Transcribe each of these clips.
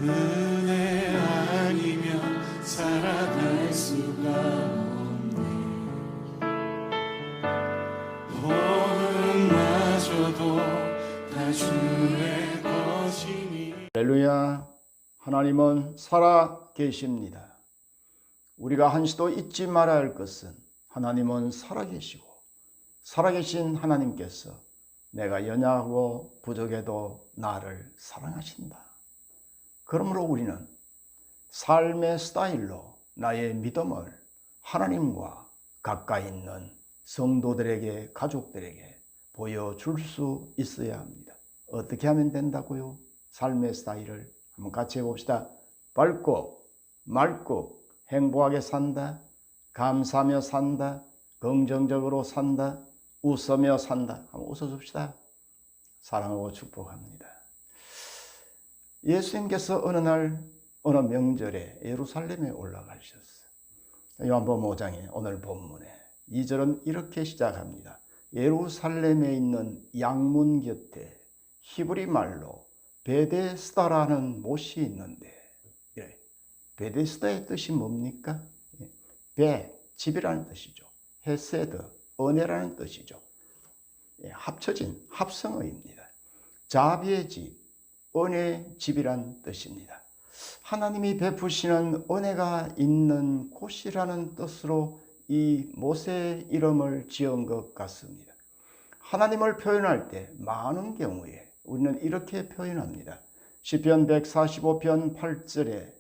은혜 아니면 살아갈 수가 없네. 복음마저도 다 주의 것이니. 할렐루야. 하나님은 살아 계십니다. 우리가 한시도 잊지 말아야 할 것은 하나님은 살아 계시고, 살아계신 하나님께서 내가 연약하고 부족해도 나를 사랑하신다. 그러므로 우리는 삶의 스타일로 나의 믿음을 하나님과 가까이 있는 성도들에게, 가족들에게 보여줄 수 있어야 합니다. 어떻게 하면 된다고요? 삶의 스타일을 한번 같이 해봅시다. 밝고 맑고 행복하게 산다. 감사하며 산다. 긍정적으로 산다. 웃으며 산다. 한번 웃어줍시다. 사랑하고 축복합니다. 예수님께서 어느 날 어느 명절에 예루살렘에 올라가셨어요. 요한복음 5장의 오늘 본문에 2절은 이렇게 시작합니다. 예루살렘에 있는 양문 곁에 히브리 말로 베데스다라는 못이 있는데, 베데스다의 뜻이 뭡니까? 배, 집이라는 뜻이죠. 헤세드, 은혜라는 뜻이죠. 합쳐진 합성어입니다. 자비의 집, 은혜의 집이란 뜻입니다. 하나님이 베푸시는 은혜가 있는 곳이라는 뜻으로 이 못의 이름을 지은 것 같습니다. 하나님을 표현할 때 많은 경우에 우리는 이렇게 표현합니다. 시편 145편 8절에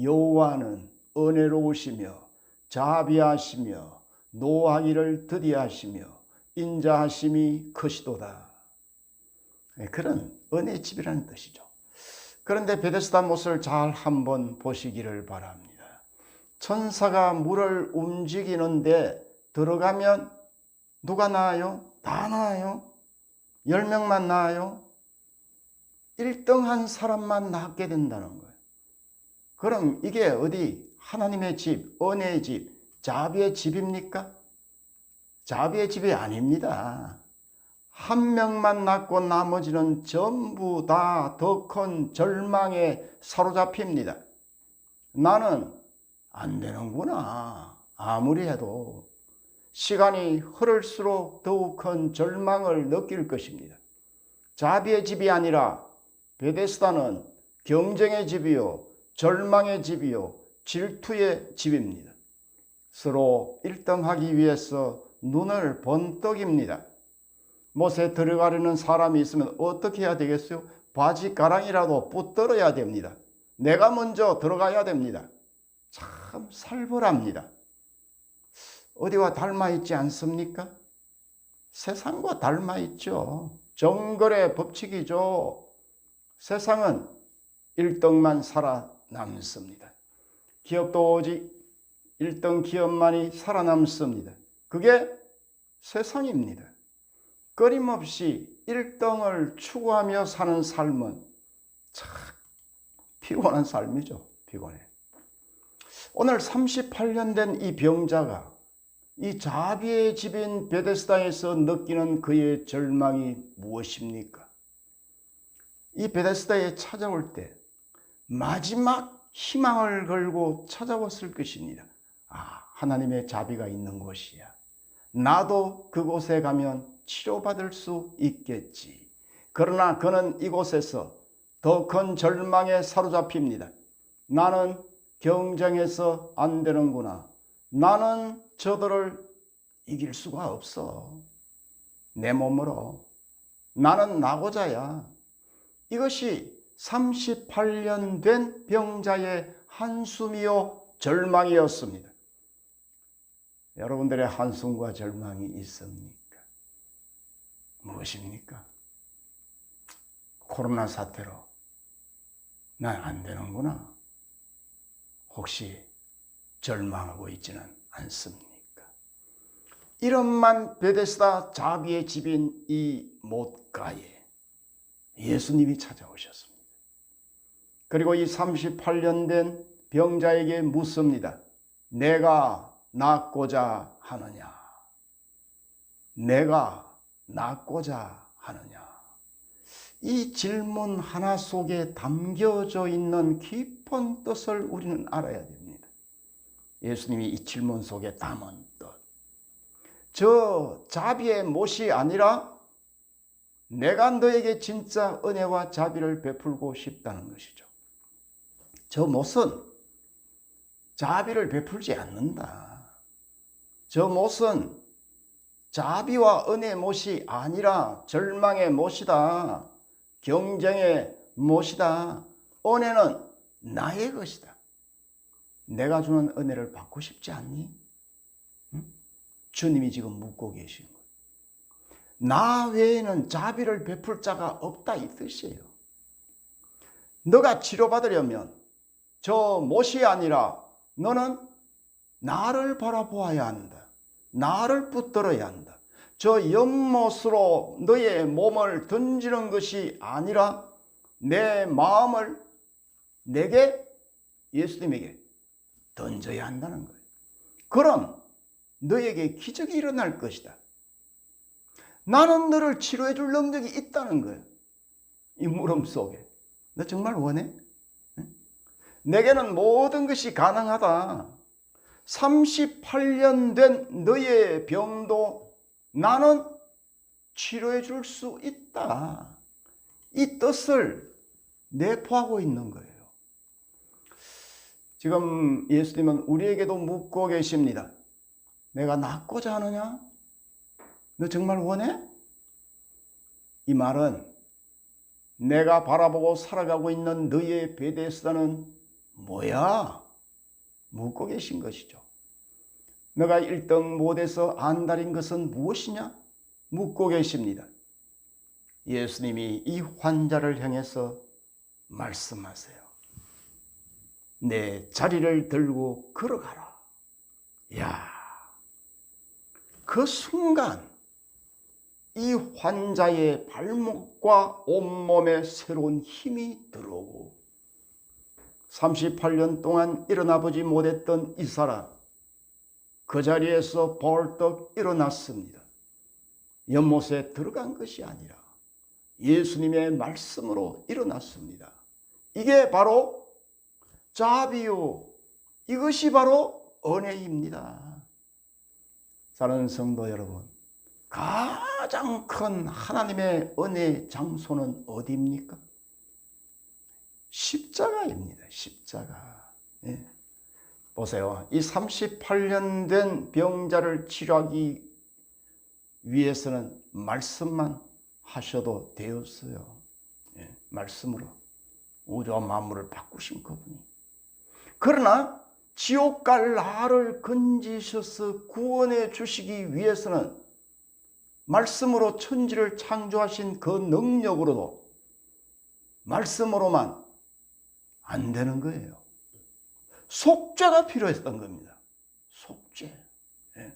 여호와는 은혜로우시며 자비하시며 노하기를 더디하시며 인자하심이 크시도다. 그런 은혜의 집이라는 뜻이죠. 그런데 베데스다 못을 잘 한번 보시기를 바랍니다. 천사가 물을 움직이는데 들어가면 누가 나와요? 다 나와요? 10명만 나와요? 1등한 사람만 낫게 된다는 거예요. 그럼 이게 어디 하나님의 집, 은혜의 집, 자비의 집입니까? 자비의 집이 아닙니다. 한 명만 낫고 나머지는 전부 다 더 큰 절망에 사로잡힙니다. 나는 안 되는구나. 아무리 해도 시간이 흐를수록 더욱 큰 절망을 느낄 것입니다. 자비의 집이 아니라 베데스다는 경쟁의 집이요, 절망의 집이요, 질투의 집입니다. 서로 1등하기 위해서 눈을 번뜩입니다. 못에 들어가려는 사람이 있으면 어떻게 해야 되겠어요? 바지가랑이라도 붙들어야 됩니다. 내가 먼저 들어가야 됩니다. 참 살벌합니다. 어디와 닮아있지 않습니까? 세상과 닮아있죠. 정글의 법칙이죠. 세상은 1등만 살아남습니다. 기업도 오직 1등 기업만이 살아남습니다. 그게 세상입니다. 끊임없이 1등을 추구하며 사는 삶은 참 피곤한 삶이죠. 피곤해. 오늘 38년 된 이 병자가 이 자비의 집인 베데스다에서 느끼는 그의 절망이 무엇입니까? 이 베데스다에 찾아올 때 마지막 희망을 걸고 찾아왔을 것입니다. 하나님의 자비가 있는 곳이야. 나도 그곳에 가면 치료받을 수 있겠지. 그러나 그는 이곳에서 더 큰 절망에 사로잡힙니다. 나는 경쟁해서 안 되는구나. 나는 저들을 이길 수가 없어. 내 몸으로. 나는 나고자야. 이것이 38년 된 병자의 한숨이요 절망이었습니다. 여러분들의 한숨과 절망이 있습니까? 무엇입니까? 코로나 사태로 난 안 되는구나. 혹시 절망하고 있지는 않습니까? 이름만 베데스다 자비의 집인 이 못가에 예수님이 찾아오셨습니다. 그리고 이 38년 된 병자에게 묻습니다. 내가 낫고자 하느냐? 내가 낫고자 하느냐? 이 질문 하나 속에 담겨져 있는 깊은 뜻을 우리는 알아야 됩니다. 예수님이 이 질문 속에 담은 뜻. 저 자비의 못이 아니라 내가 너에게 진짜 은혜와 자비를 베풀고 싶다는 것이죠. 저 못은 자비를 베풀지 않는다. 저 못은 자비와 은혜의 못이 아니라 절망의 못이다. 경쟁의 못이다. 은혜는 나의 것이다. 내가 주는 은혜를 받고 싶지 않니? 응? 주님이 지금 묻고 계신 거예요. 나 외에는 자비를 베풀 자가 없다 이 뜻이에요. 너가 치료받으려면 저 못이 아니라 너는 나를 바라보아야 한다. 나를 붙들어야 한다. 저 연못으로 너의 몸을 던지는 것이 아니라 내 마음을 내게, 예수님에게 던져야 한다는 거예요. 그럼 너에게 기적이 일어날 것이다. 나는 너를 치료해 줄 능력이 있다는 거예요. 이 물음 속에. 너 정말 원해? 내게는 모든 것이 가능하다. 38년 된 너의 병도 나는 치료해 줄 수 있다. 이 뜻을 내포하고 있는 거예요. 지금 예수님은 우리에게도 묻고 계십니다. 내가 낫고자 하느냐? 너 정말 원해? 이 말은 내가 바라보고 살아가고 있는 너의 베데스다는 뭐야? 묻고 계신 것이죠. 너가 1등 못해서 안달인 것은 무엇이냐? 묻고 계십니다. 예수님이 이 환자를 향해서 말씀하세요. 내 자리를 들고 걸어가라. 야, 그 순간 이 환자의 발목과 온몸에 새로운 힘이 들어오고 38년 동안 일어나 보지 못했던 이 사람, 그 자리에서 벌떡 일어났습니다. 연못에 들어간 것이 아니라 예수님의 말씀으로 일어났습니다. 이게 바로 자비요, 이것이 바로 은혜입니다. 사랑하는 성도 여러분, 가장 큰 하나님의 은혜 장소는 어디입니까? 십자가입니다. 십자가. 예. 보세요. 이 38년 된 병자를 치료하기 위해서는 말씀만 하셔도 되었어요. 예. 말씀으로 우주와 만물을 바꾸신 그분이. 그러나 지옥 갈 나를 건지셔서 구원해 주시기 위해서는 말씀으로 천지를 창조하신 그 능력으로도 말씀으로만 안 되는 거예요. 속죄가 필요했던 겁니다. 속죄. 예.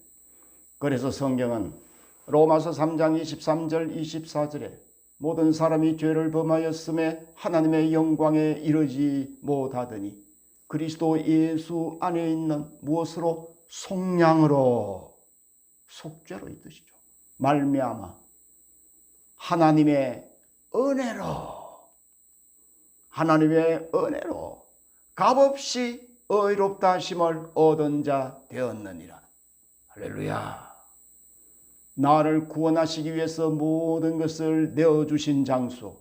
그래서 성경은 로마서 3장 23절 24절에 모든 사람이 죄를 범하였음에 하나님의 영광에 이르지 못하더니 그리스도 예수 안에 있는 무엇으로? 속량으로, 속죄로 이 뜻이죠. 말미암아 하나님의 은혜로 값없이 의롭다 하심을 얻은 자 되었느니라. 할렐루야. 나를 구원하시기 위해서 모든 것을 내어주신 장소,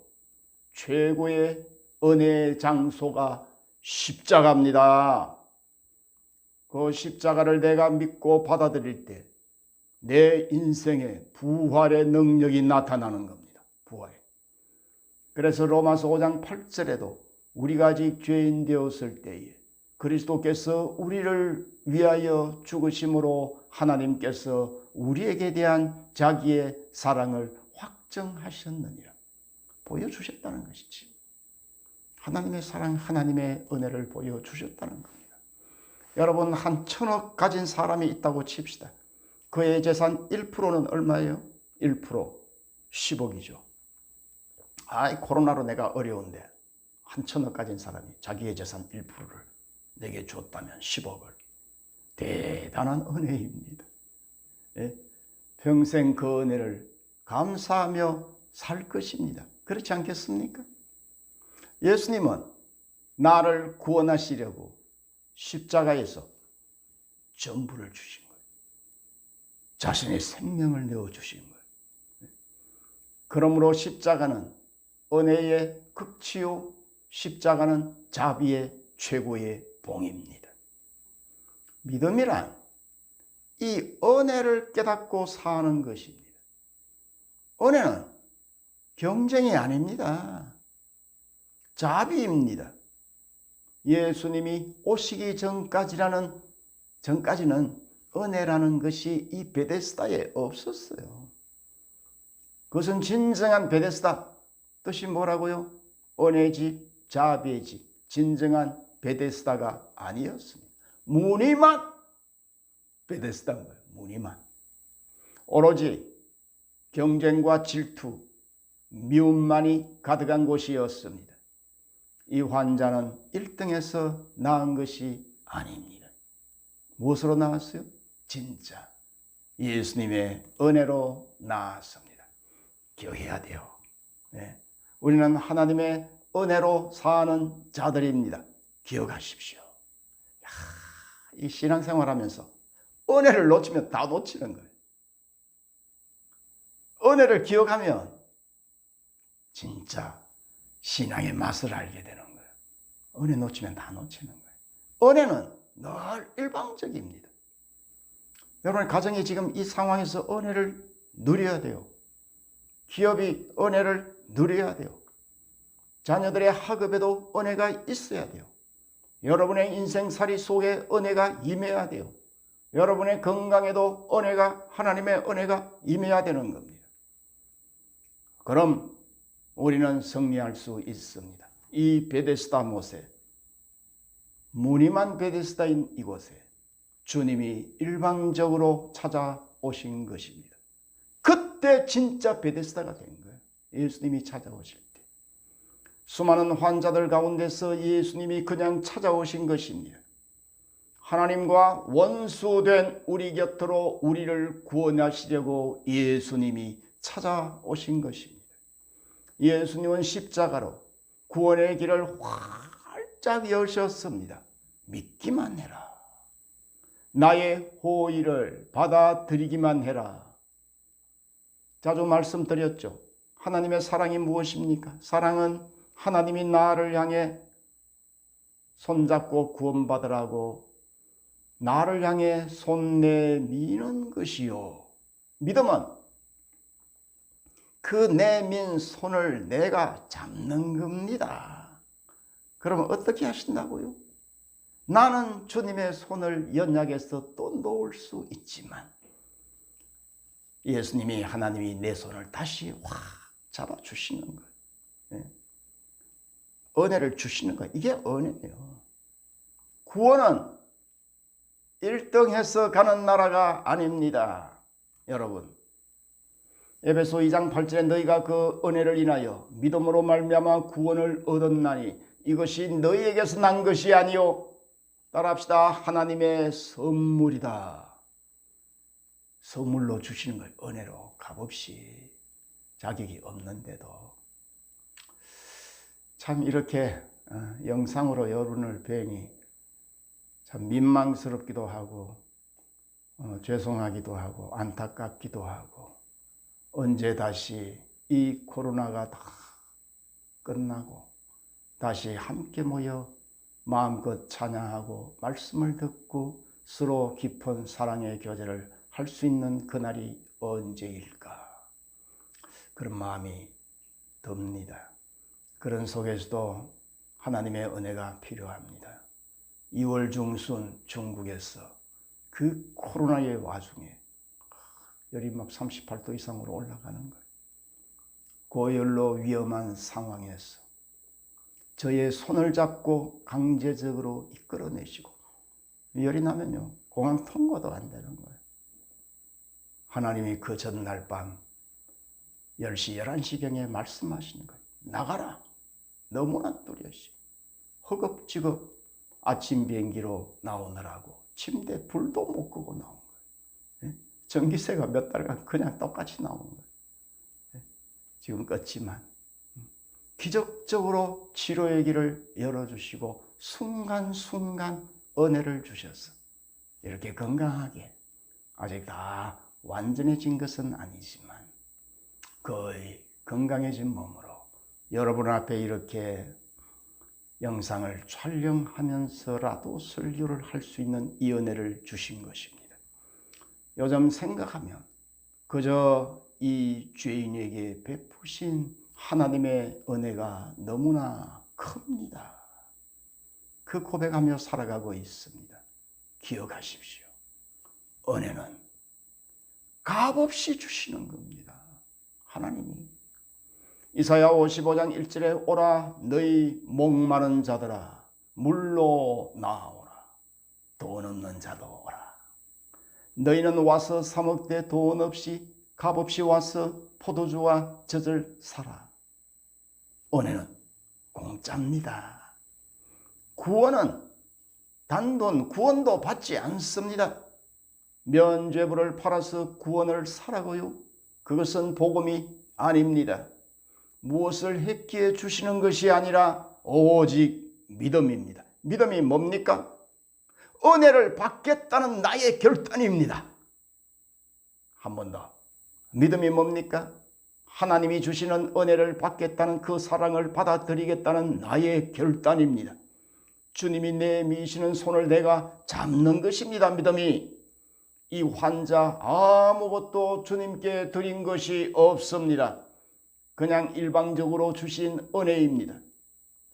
최고의 은혜의 장소가 십자가입니다. 그 십자가를 내가 믿고 받아들일 때 내 인생에 부활의 능력이 나타나는 겁니다. 부활. 그래서 로마서 5장 8절에도 우리가 아직 죄인 되었을 때에 그리스도께서 우리를 위하여 죽으심으로 하나님께서 우리에게 대한 자기의 사랑을 확정하셨느니라. 보여주셨다는 것이지. 하나님의 사랑, 하나님의 은혜를 보여주셨다는 겁니다. 여러분, 한 1,000억 가진 사람이 있다고 칩시다. 그의 재산 1%는 얼마예요? 1%. 10억이죠. 코로나로 내가 어려운데 한 1,000억 가진 사람이 자기의 재산 1%를 내게 줬다면 10억을. 대단한 은혜입니다. 예? 평생 그 은혜를 감사하며 살 것입니다. 그렇지 않겠습니까? 예수님은 나를 구원하시려고 십자가에서 전부를 주신 거예요. 자신의 생명을 내어주신 거예요. 그러므로 십자가는 은혜의 극치요, 십자가는 자비의 최고의 봉입니다. 믿음이란 이 은혜를 깨닫고 사는 것입니다. 은혜는 경쟁이 아닙니다. 자비입니다. 예수님이 오시기 전까지는 은혜라는 것이 이 베데스다에 없었어요. 그것은 진정한 베데스다. 뜻이 뭐라고요? 은혜의 집, 자비의 집, 진정한 베데스다가 아니었습니다. 무늬만 베데스다인 거예요. 무늬만. 오로지 경쟁과 질투, 미움만이 가득한 곳이었습니다. 이 환자는 1등에서 나은 것이 아닙니다. 무엇으로 나왔어요? 진짜 예수님의 은혜로 나았습니다. 기억해야 돼요. 네. 우리는 하나님의 은혜로 사는 자들입니다. 기억하십시오. 이 신앙생활하면서 은혜를 놓치면 다 놓치는 거예요. 은혜를 기억하면 진짜 신앙의 맛을 알게 되는 거예요. 은혜 놓치면 다 놓치는 거예요. 은혜는 늘 일방적입니다. 여러분 가정이 지금 이 상황에서 은혜를 누려야 돼요. 기업이 은혜를 누려야 돼요. 자녀들의 학업에도 은혜가 있어야 돼요. 여러분의 인생살이 속에 은혜가 임해야 돼요. 여러분의 건강에도 하나님의 은혜가 임해야 되는 겁니다. 그럼 우리는 승리할 수 있습니다. 이 베데스다 못에, 무늬만 베데스다인 이곳에 주님이 일방적으로 찾아오신 것입니다. 그때 진짜 베데스다가 된 거예요. 예수님이 찾아오실 때. 수많은 환자들 가운데서 예수님이 그냥 찾아오신 것입니다. 하나님과 원수된 우리 곁으로 우리를 구원하시려고 예수님이 찾아오신 것입니다. 예수님은 십자가로 구원의 길을 활짝 여셨습니다. 믿기만 해라. 나의 호의를 받아들이기만 해라. 자주 말씀드렸죠. 하나님의 사랑이 무엇입니까? 사랑은 하나님이 나를 향해 손잡고 구원받으라고 나를 향해 손 내미는 것이요. 믿음은 그 내민 손을 내가 잡는 겁니다. 그러면 어떻게 하신다고요? 나는 주님의 손을 연약해서 또 놓을 수 있지만 예수님이 하나님이 내 손을 다시 확 잡아주시는 거예요. 네. 은혜를 주시는 거예요. 이게 은혜예요. 구원은 1등해서 가는 나라가 아닙니다. 여러분, 에베소 2장 8절에 너희가 그 은혜를 인하여 믿음으로 말미암아 구원을 얻었나니 이것이 너희에게서 난 것이 아니요 따라합시다. 하나님의 선물이다. 선물로 주시는 거예요. 은혜로 값없이 자격이 없는데도. 참 이렇게 영상으로 여러분을 뵈니 참 민망스럽기도 하고 죄송하기도 하고 안타깝기도 하고 언제 다시 이 코로나가 다 끝나고 다시 함께 모여 마음껏 찬양하고 말씀을 듣고 서로 깊은 사랑의 교제를 할 수 있는 그날이 언제일까? 그런 마음이 듭니다. 그런 속에서도 하나님의 은혜가 필요합니다. 2월 중순 중국에서 그 코로나의 와중에 열이 막 38도 이상으로 올라가는 거예요. 고열로 위험한 상황에서 저의 손을 잡고 강제적으로 이끌어내시고 열이 나면요 공항 통과도 안 되는 거예요. 하나님이 그 전날 밤 10시, 11시경에 말씀하시는 거예요. 나가라. 너무나 두려시. 허겁지겁 아침 비행기로 나오느라고 침대 불도 못 끄고 나온 거예요. 전기세가 몇 달간 그냥 똑같이 나온 거예요. 지금 껐지만 기적적으로 치료의 길을 열어주시고 순간순간 은혜를 주셔서 이렇게 건강하게, 아직 다 완전해진 것은 아니지만 거의 건강해진 몸으로 여러분 앞에 이렇게 영상을 촬영하면서라도 설교를 할 수 있는 이 은혜를 주신 것입니다. 요즘 생각하면 그저 이 죄인에게 베푸신 하나님의 은혜가 너무나 큽니다. 그 고백하며 살아가고 있습니다. 기억하십시오. 은혜는 값없이 주시는 겁니다. 하나님이. 이사야 55장 1절에 오라 너희 목마른 자들아 물로 나오라. 돈 없는 자도 오라. 너희는 와서 사 먹되 돈 없이 값없이 와서 포도주와 젖을 사라. 은혜는 공짜입니다. 구원은 단돈 구원도 받지 않습니다. 면죄부를 팔아서 구원을 사라고요? 그것은 복음이 아닙니다. 무엇을 했기에 주시는 것이 아니라 오직 믿음입니다. 믿음이 뭡니까? 은혜를 받겠다는 나의 결단입니다. 한 번 더. 믿음이 뭡니까? 하나님이 주시는 은혜를 받겠다는 그 사랑을 받아들이겠다는 나의 결단입니다. 주님이 내 미시는 손을 내가 잡는 것입니다. 믿음이. 이 환자 아무것도 주님께 드린 것이 없습니다. 그냥 일방적으로 주신 은혜입니다.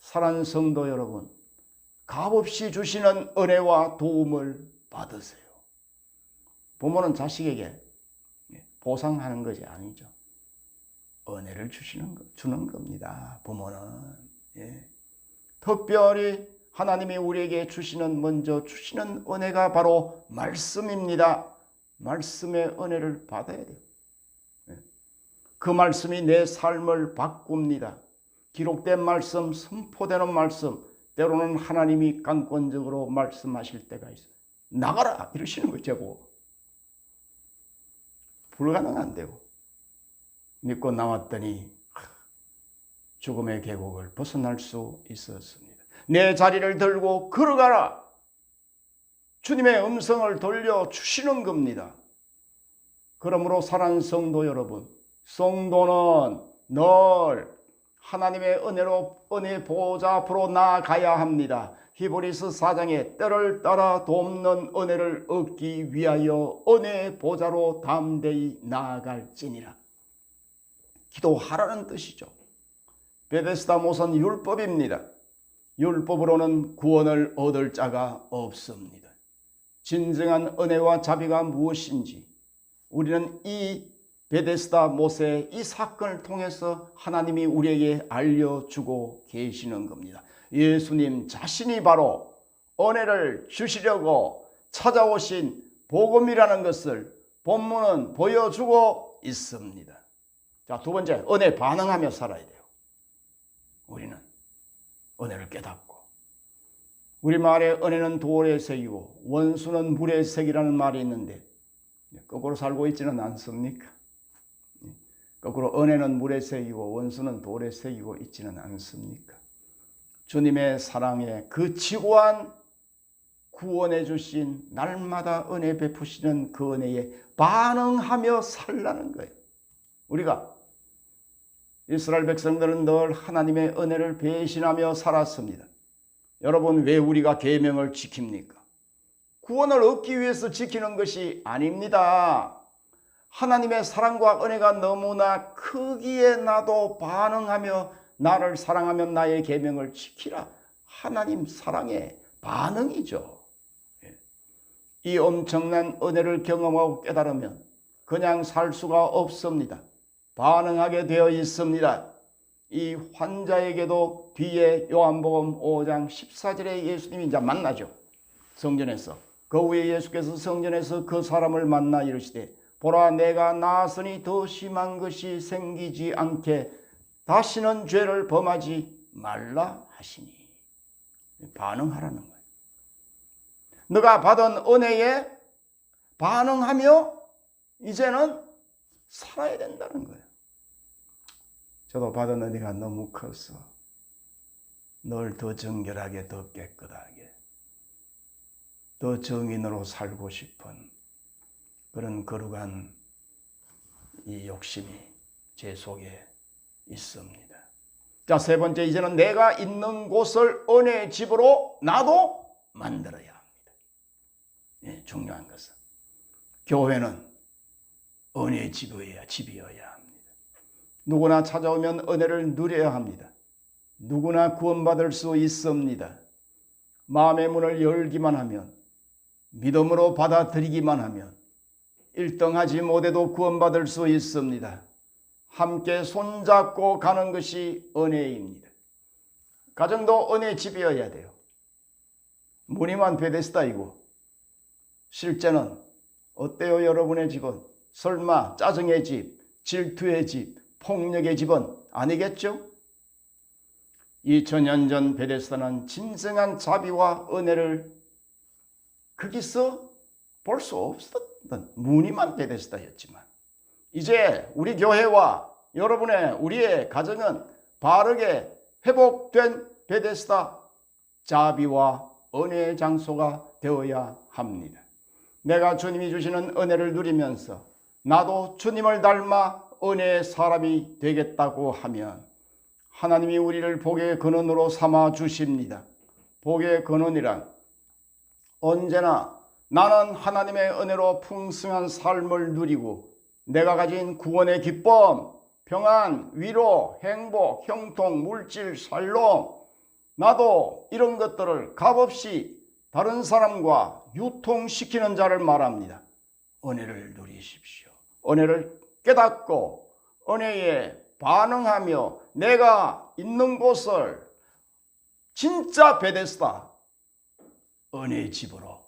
사랑하는 성도 여러분, 값없이 주시는 은혜와 도움을 받으세요. 부모는 자식에게 보상하는 것이 아니죠. 은혜를 주는 겁니다. 부모는. 특별히 하나님이 우리에게 먼저 주시는 은혜가 바로 말씀입니다. 말씀의 은혜를 받아야 돼요. 그 말씀이 내 삶을 바꿉니다. 기록된 말씀, 선포되는 말씀, 때로는 하나님이 강권적으로 말씀하실 때가 있어요. 나가라! 이러시는 거죠. 불가능한데요. 믿고 나왔더니 죽음의 계곡을 벗어날 수 있었습니다. 내 자리를 들고 걸어가라! 주님의 음성을 돌려주시는 겁니다. 그러므로 사랑하는 성도 여러분, 성도는 늘 하나님의 은혜 보호자 앞으로 나아가야 합니다. 히브리서 4장에 때를 따라 돕는 은혜를 얻기 위하여 은혜 보좌로 담대히 나아갈지니라. 기도하라는 뜻이죠. 베데스다 못은 율법입니다. 율법으로는 구원을 얻을 자가 없습니다. 진정한 은혜와 자비가 무엇인지 우리는 이 베데스다 못의 이 사건을 통해서 하나님이 우리에게 알려주고 계시는 겁니다. 예수님 자신이 바로 은혜를 주시려고 찾아오신 복음이라는 것을 본문은 보여주고 있습니다. 자, 두 번째, 은혜 반응하며 살아야 돼요. 우리는 은혜를 깨닫고, 우리말에 은혜는 돌에 새기고 원수는 물에 새기라는 말이 있는데 거꾸로 살고 있지는 않습니까? 거꾸로 은혜는 물에 새기고 원수는 돌에 새기고 있지는 않습니까? 주님의 사랑에 그 지고한 구원해 주신 날마다 은혜 베푸시는 그 은혜에 반응하며 살라는 거예요. 우리가 이스라엘 백성들은 늘 하나님의 은혜를 배신하며 살았습니다. 여러분, 왜 우리가 계명을 지킵니까? 구원을 얻기 위해서 지키는 것이 아닙니다. 하나님의 사랑과 은혜가 너무나 크기에 나도 반응하며 나를 사랑하면 나의 계명을 지키라. 하나님 사랑의 반응이죠. 이 엄청난 은혜를 경험하고 깨달으면 그냥 살 수가 없습니다. 반응하게 되어 있습니다. 이 환자에게도 뒤에 요한복음 5장 14절에 예수님이 이제 만나죠. 성전에서. 그 후에 예수께서 성전에서 그 사람을 만나 이르시되 보라 내가 나았으니 더 심한 것이 생기지 않게 다시는 죄를 범하지 말라 하시니. 반응하라는 거예요. 너가 받은 은혜에 반응하며 이제는 살아야 된다는 거예요. 저도 받은 은혜가 너무 커서 늘 더 정결하게, 더 깨끗하게, 더 정인으로 살고 싶은 그런 거룩한 이 욕심이 제 속에 있습니다. 자, 세 번째, 이제는 내가 있는 곳을 은혜의 집으로 나도 만들어야 합니다. 예, 중요한 것은 교회는 은혜의 집이어야 합니다. 누구나 찾아오면 은혜를 누려야 합니다. 누구나 구원받을 수 있습니다. 마음의 문을 열기만 하면, 믿음으로 받아들이기만 하면 1등하지 못해도 구원받을 수 있습니다. 함께 손잡고 가는 것이 은혜입니다. 가정도 은혜의 집이어야 돼요. 무늬만 베데스다이고 실제는 어때요? 여러분의 집은 설마 짜증의 집, 질투의 집, 폭력의 집은 아니겠죠? 2000년 전 베데스다는 진정한 자비와 은혜를 거기서 볼 수 없었던 무늬만 베데스다였지만 이제 우리 교회와 우리의 가정은 바르게 회복된 베데스다 자비와 은혜의 장소가 되어야 합니다. 내가 주님이 주시는 은혜를 누리면서 나도 주님을 닮아 은혜의 사람이 되겠다고 하면 하나님이 우리를 복의 근원으로 삼아 주십니다. 복의 근원이란 언제나 나는 하나님의 은혜로 풍성한 삶을 누리고 내가 가진 구원의 기쁨, 평안, 위로, 행복, 형통, 물질, 살롱, 나도 이런 것들을 값없이 다른 사람과 유통시키는 자를 말합니다. 은혜를 누리십시오. 은혜를 깨닫고 은혜에 반응하며 내가 있는 곳을 진짜 베데스다 은혜의 집으로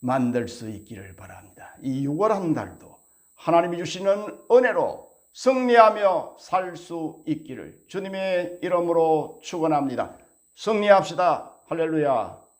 만들 수 있기를 바랍니다. 이 6월 한 달도 하나님이 주시는 은혜로 승리하며 살 수 있기를 주님의 이름으로 축원합니다. 승리합시다. 할렐루야.